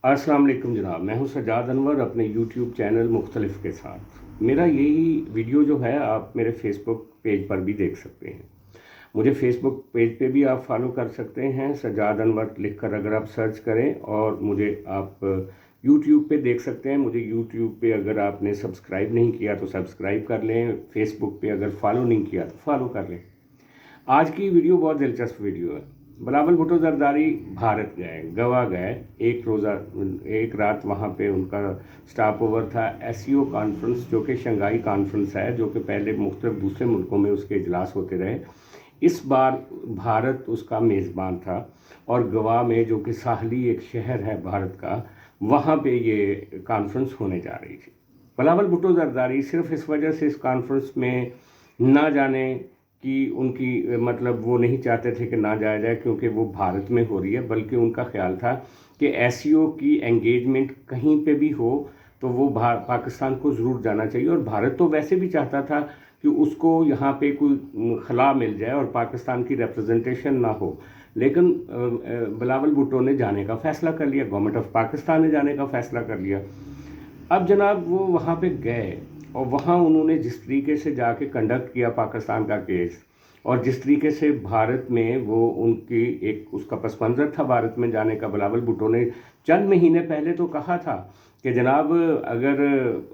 अस्सलाम वालेकुम जनाब, मैं हूं सजाद अनवर अपने यूट्यूब चैनल मुख्तलिफ के साथ। मेरा यही वीडियो जो है आप मेरे फेसबुक पेज पर भी देख सकते हैं। मुझे फेसबुक पेज पे भी आप फॉलो कर सकते हैं, सजाद अनवर लिखकर अगर आप सर्च करें, और मुझे आप यूट्यूब पे देख सकते हैं। मुझे यूट्यूब पे अगर आपने सब्सक्राइब नहीं किया तो सब्सक्राइब कर लें, फेसबुक पे अगर फॉलो नहीं किया तो फॉलो कर लें। आज की वीडियो बहुत दिलचस्प वीडियो है। बिलावल भुट्टो जरदारी भारत गए, गोवा गए, एक रात वहाँ पे उनका स्टॉप ओवर था। एससीओ कॉन्फ्रेंस जो कि शंघाई कॉन्फ्रेंस है, जो कि पहले मुख्तलिफ दूसरे मुल्कों में उसके इजलास होते रहे, इस बार भारत उसका मेज़बान था। और गोवा में जो कि साहली एक शहर है भारत का, वहाँ पे ये कॉन्फ्रेंस होने जा रही थी। बिलावल भुट्टो जरदारी सिर्फ इस वजह से इस कॉन्फ्रेंस में ना जाने कि उनकी मतलब वो नहीं चाहते थे कि ना जाया जाए क्योंकि वो भारत में हो रही है, बल्कि उनका ख्याल था कि एससीओ की एंगेजमेंट कहीं पे भी हो तो वो पाकिस्तान को ज़रूर जाना चाहिए। और भारत तो वैसे भी चाहता था कि उसको यहाँ पे कोई खला मिल जाए और पाकिस्तान की रिप्रेजेंटेशन ना हो। लेकिन बिलावल भुट्टो ने जाने का फ़ैसला कर लिया, गवर्नमेंट ऑफ पाकिस्तान ने जाने का फ़ैसला कर लिया। अब जनाब वो वहाँ पे गए और वहाँ उन्होंने जिस तरीके से जाके कंडक्ट किया पाकिस्तान का केस, और जिस तरीके से भारत में वो उनकी एक उसका पस मंज़र था भारत में जाने का। बिलावल भुट्टो ने चंद महीने पहले तो कहा था कि जनाब अगर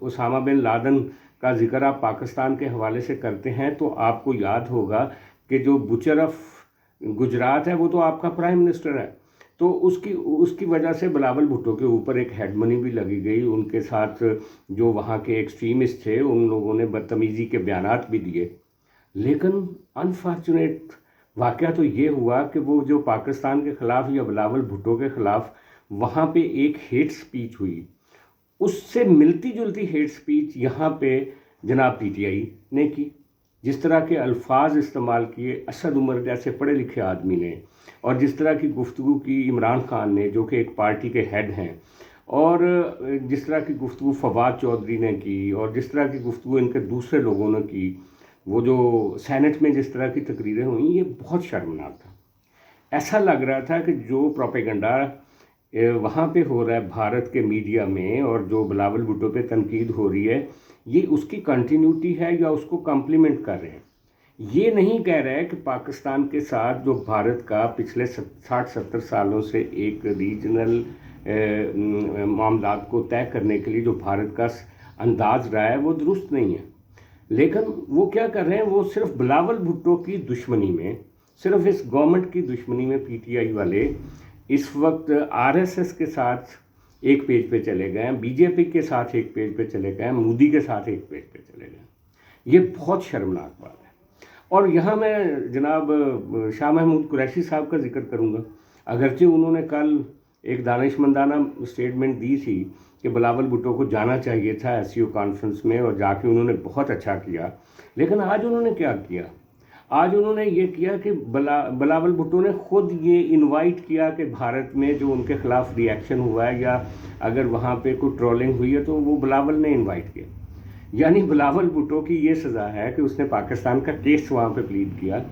उसामा बिन लादेन का जिक्र आप पाकिस्तान के हवाले से करते हैं तो आपको याद होगा कि जो मुशर्रफ गुजरात है वो तो आपका प्राइम मिनिस्टर है। तो उसकी वजह से बिलावल भुट्टो के ऊपर एक हेडमनी भी लगी गई। उनके साथ जो वहाँ के एक्सट्रीमिस्ट थे उन लोगों ने बदतमीज़ी के बयानात भी दिए। लेकिन अनफॉर्चुनेट वाक़या तो ये हुआ कि वो जो पाकिस्तान के ख़िलाफ़ या बिलावल भुट्टो के ख़िलाफ़ वहाँ पे एक हेट स्पीच हुई, उससे मिलती जुलती हेट स्पीच यहाँ पे जनाब पीटीआई ने की। जिस तरह के अल्फाज इस्तेमाल किए असद उमर जैसे पढ़े लिखे आदमी ने, और जिस तरह की गुफ्तगू की इमरान खान ने जो कि एक पार्टी के हेड हैं, और जिस तरह की गुफ्तगू फवाद चौधरी ने की, और जिस तरह की गुफ्तगू इनके दूसरे लोगों ने की, वो जो सेनेट में जिस तरह की तकरीरें हुई, ये बहुत शर्मनाक था। ऐसा लग रहा था कि जो प्रोपेगेंडा वहाँ पे हो रहा है भारत के मीडिया में, और जो बिलावल भुट्टो पे तनकीद हो रही है, ये उसकी कंटिन्यूटी है या उसको कम्प्लीमेंट कर रहे हैं। ये नहीं कह रहे हैं कि पाकिस्तान के साथ जो भारत का पिछले 60-70 सालों से एक रीजनल मामलात को तय करने के लिए जो भारत का अंदाज रहा है वो दुरुस्त नहीं है। लेकिन वो क्या कर रहे हैं, वो सिर्फ बिलावल भुट्टो की दुश्मनी में, सिर्फ इस गवर्नमेंट की दुश्मनी में पीटीआई वाले इस वक्त आरएसएस के साथ एक पेज पे चले गए हैं, बीजेपी के साथ एक पेज पे चले गए हैं, मोदी के साथ एक पेज पे चले गए। ये बहुत शर्मनाक बात है। और यहाँ मैं जनाब शाह महमूद कुरैशी साहब का जिक्र करूँगा। अगरचे उन्होंने कल एक दानिशमंदाना स्टेटमेंट दी थी कि बिलावल भुट्टो को जाना चाहिए था एससीओ कॉन्फ्रेंस में, और जाके उन्होंने बहुत अच्छा किया। लेकिन आज उन्होंने क्या किया, आज उन्होंने ये किया कि बिलावल भुट्टो ने खुद ये इनवाइट किया कि भारत में जो उनके ख़िलाफ़ रिएक्शन हुआ है या अगर वहाँ पे कोई ट्रोलिंग हुई है तो वो बिलावल ने इनवाइट किया। यानी बिलावल भुट्टो की ये सज़ा है कि उसने पाकिस्तान का केस वहाँ पे प्लीड किया।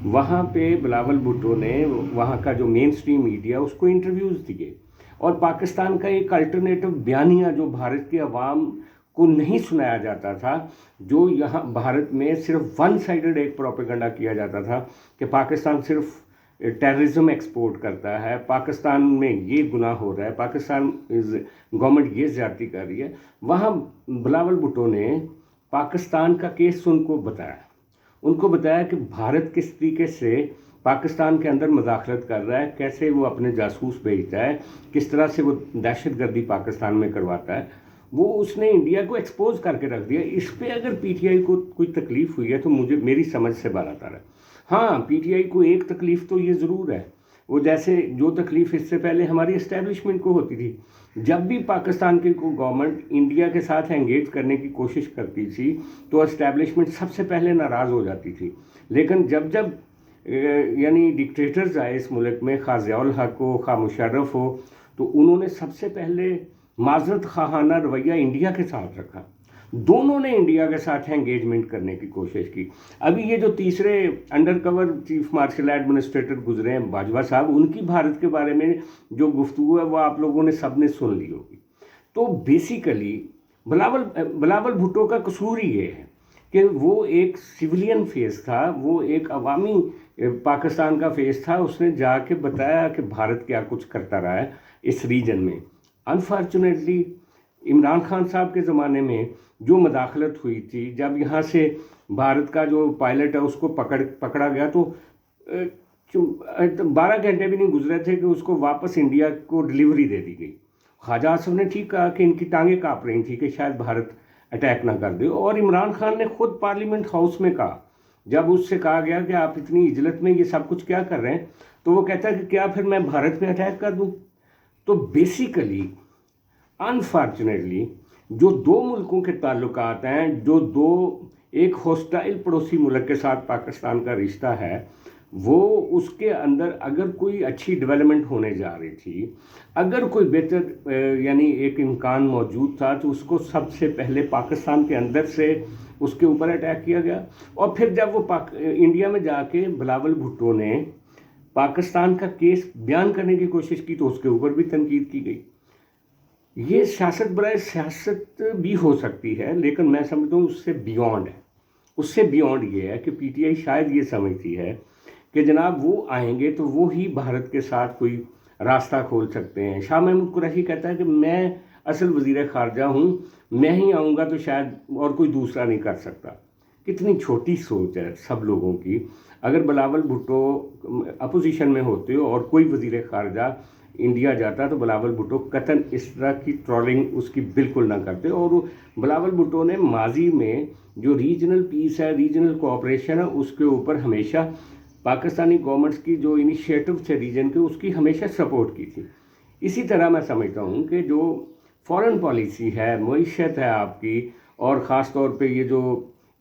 वहाँ पे बिलावल भुट्टो ने वहाँ का जो मेन स्ट्रीम मीडिया उसको इंटरव्यूज़ दिए, और पाकिस्तान का एक अल्टरनेटिव बयानिया जो भारत के अवाम को नहीं सुनाया जाता था, जो यहाँ भारत में सिर्फ वन साइडेड एक प्रोपेगेंडा किया जाता था कि पाकिस्तान सिर्फ टेररिज्म एक्सपोर्ट करता है, पाकिस्तान में ये गुनाह हो रहा है, पाकिस्तान गवर्नमेंट ये ज़्यादती कर रही है। वहाँ बिलावल भुट्टो ने पाकिस्तान का केस उनको बताया कि भारत किस तरीके से पाकिस्तान के अंदर मदाखलत कर रहा है, कैसे वो अपने जासूस भेजता है, किस तरह से वो दहशतगर्दी पाकिस्तान में करवाता है। वो उसने इंडिया को एक्सपोज करके रख दिया। इस पे अगर पीटीआई को कोई तकलीफ़ हुई है तो मुझे मेरी समझ से बात आ रहा है। हाँ, पीटीआई को एक तकलीफ़ तो ये ज़रूर है, वो जैसे जो तकलीफ़ इससे पहले हमारी इस्टेब्लिशमेंट को होती थी। जब भी पाकिस्तान की कोई गवर्नमेंट इंडिया के साथ एंगेज करने की कोशिश करती थी तो इस्टेब्लिशमेंट सबसे पहले नाराज़ हो जाती थी। लेकिन जब जब यानी डिक्टेटर्स आए इस मुल्क में, खा ज़ियाउल हक हो, खा मुशर्रफ हो, तो उन्होंने सबसे पहले माज़रत खाहाना रवैया इंडिया के साथ रखा। दोनों ने इंडिया के साथ एंगेजमेंट करने की कोशिश की। अभी ये जो तीसरे under cover chief marshal administrator गुजरे हैं बाजवा साहब, उनकी भारत के बारे में जो गुफ्तगू है वो आप लोगों ने सबने सुन ली होगी। तो बेसिकली बिलावल भुट्टो का कसूर ही ये है कि वो एक सिविलियन फेस था, वो एक अवामी पाकिस्तान का फेस था। उसने जाके बताया कि भारत क्या कुछ करता रहा है इस रीजन में। अनफॉर्चुनेटली इमरान खान साहब के ज़माने में जो मदाखलत हुई थी, जब यहाँ से भारत का जो पायलट है उसको पकड़ा गया, तो 12 घंटे भी नहीं गुजरे थे कि उसको वापस इंडिया को डिलीवरी दे दी गई। ख्वाजा आसिफ ने ठीक कहा कि इनकी टांगें काँप रही थी कि शायद भारत अटैक ना कर दे, और इमरान खान ने खुद पार्लियामेंट हाउस में कहा, जब उससे कहा गया कि आप इतनी इजलत में ये सब कुछ क्या कर रहे हैं, तो वो कहता है कि क्या फिर मैं भारत में अटैक कर दूं। तो बेसिकली अनफॉर्चुनेटली जो दो मुल्कों के ताल्लुकात हैं, जो दो एक हॉस्टाइल पड़ोसी मुल्क के साथ पाकिस्तान का रिश्ता है, वो उसके अंदर अगर कोई अच्छी डेवलपमेंट होने जा रही थी, अगर कोई बेहतर यानी एक इम्कान मौजूद था, तो उसको सबसे पहले पाकिस्तान के अंदर से उसके ऊपर अटैक किया गया। और फिर जब वो इंडिया में जाके बिलावल भुट्टो ने पाकिस्तान का केस बयान करने की कोशिश की, तो उसके ऊपर भी तनकीद की गई। ये सियासत बराए सियासत भी हो सकती है, लेकिन मैं समझता हूँ उससे बियॉन्ड है। उससे बियॉन्ड ये है कि पीटीआई शायद ये समझती है कि जनाब वो आएंगे तो वो ही भारत के साथ कोई रास्ता खोल सकते हैं। शाह महमूद कुरैशी कहता है कि मैं असल वज़ीर ख़ारजा हूँ, मैं ही आऊँगा तो शायद और कोई दूसरा नहीं कर सकता। कितनी छोटी सोच है सब लोगों की। अगर बिलावल भुट्टो अपोजिशन में होते और कोई वज़ीर ख़ारजा इंडिया जाता, तो बिलावल भुट्टो कतन इस तरह की ट्रोलिंग उसकी बिल्कुल ना करते। और बिलावल भुट्टो ने माजी में जो रीजनल पीस है, रीजनल कोऑपरेशन है, उसके ऊपर हमेशा पाकिस्तानी गवर्नमेंट्स की जो इनिशिएटिव थे रीजन के, उसकी हमेशा सपोर्ट की थी। इसी तरह मैं समझता हूँ कि जो फॉरेन पॉलिसी है, मईशत है आपकी, और ख़ास तौर पे ये जो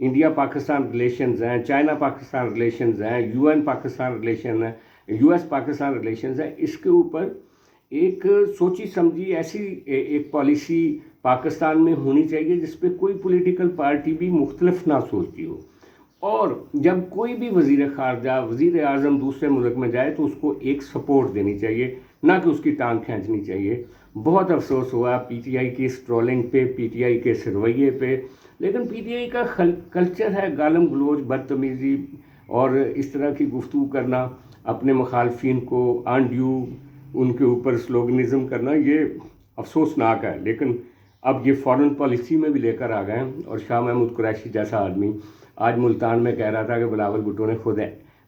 इंडिया पाकिस्तान रिलेशंस हैं, चाइना पाकिस्तान रिलेशंस हैं, यूएन पाकिस्तान रिलेशन है, यूएस पाकिस्तान रिलेशंस है, इसके ऊपर एक सोची समझी ऐसी एक पॉलिसी पाकिस्तान में होनी चाहिए जिस पे कोई पॉलिटिकल पार्टी भी मुख्तलिफ ना सोचती हो। और जब कोई भी वज़ीर ख़ारजा, वज़ीर आज़म दूसरे मुल्क में जाए, तो उसको एक सपोर्ट देनी चाहिए, ना कि उसकी टांग खींचनी चाहिए। बहुत अफसोस हुआ पीटीआई की इस ट्रोलिंग पे, पीटीआई के इस रवैये पे। लेकिन पीटीआई का कल्चर है गालम गलोच, बदतमीज़ी और इस तरह की गुफ्तगू करना, अपने मुखालफिन को आंड्यू उनके ऊपर स्लोगनिज़म करना, ये अफसोसनाक है। लेकिन अब ये फॉरेन पॉलिसी में भी लेकर आ गए हैं। और शाह महमूद कुरैशी जैसा आदमी आज मुल्तान में कह रहा था कि बिलावल भुट्टो ने खुद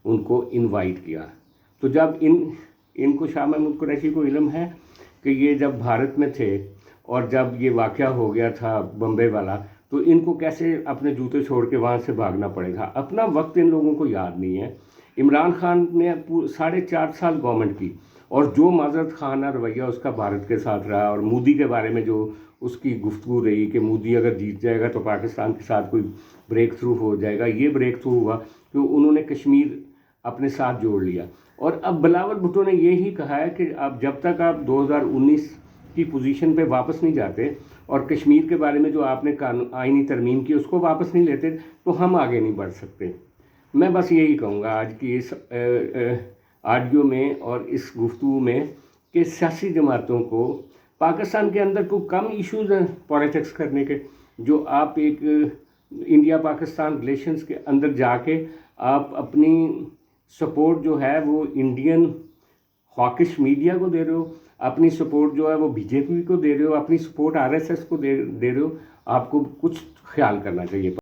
उनको इनवाइट किया। तो जब इनको शाह महमूद कुरैशी को इल्म है कि ये जब भारत में थे और जब ये वाक़या हो गया था बम्बे वाला, तो इनको कैसे अपने जूते छोड़ के वहाँ से भागना पड़ेगा। अपना वक्त इन लोगों को याद नहीं है। इमरान खान ने 4.5 साल गवर्नमेंट की, और जो माजरत खाना रवैया उसका भारत के साथ रहा, और मोदी के बारे में जो उसकी गुफ्तगू रही कि मोदी अगर जीत जाएगा तो पाकिस्तान के साथ कोई ब्रेक थ्रू हो जाएगा, ये ब्रेक थ्रू हुआ कि उन्होंने कश्मीर अपने साथ जोड़ लिया। और अब बिलावल भुट्टो ने ये ही कहा है कि अब जब तक आप 2019 की पोजीशन पे वापस नहीं जाते और कश्मीर के बारे में जो आपने आईनी तरमीम की उसको वापस नहीं लेते, तो हम आगे नहीं बढ़ सकते। मैं बस यही कहूँगा आज की इस ऑडियो में और इस गुफ्तगू में कि सियासी जमातों को पाकिस्तान के अंदर को कम इश्यूज़ हैं पॉलिटिक्स करने के, जो आप एक इंडिया पाकिस्तान रिलेशंस के अंदर जाके आप अपनी सपोर्ट जो है वो इंडियन हॉकिश मीडिया को दे रहे हो, अपनी सपोर्ट जो है वो बीजेपी को दे रहे हो, अपनी सपोर्ट आरएसएस को दे रहे हो। आपको कुछ ख्याल करना चाहिए।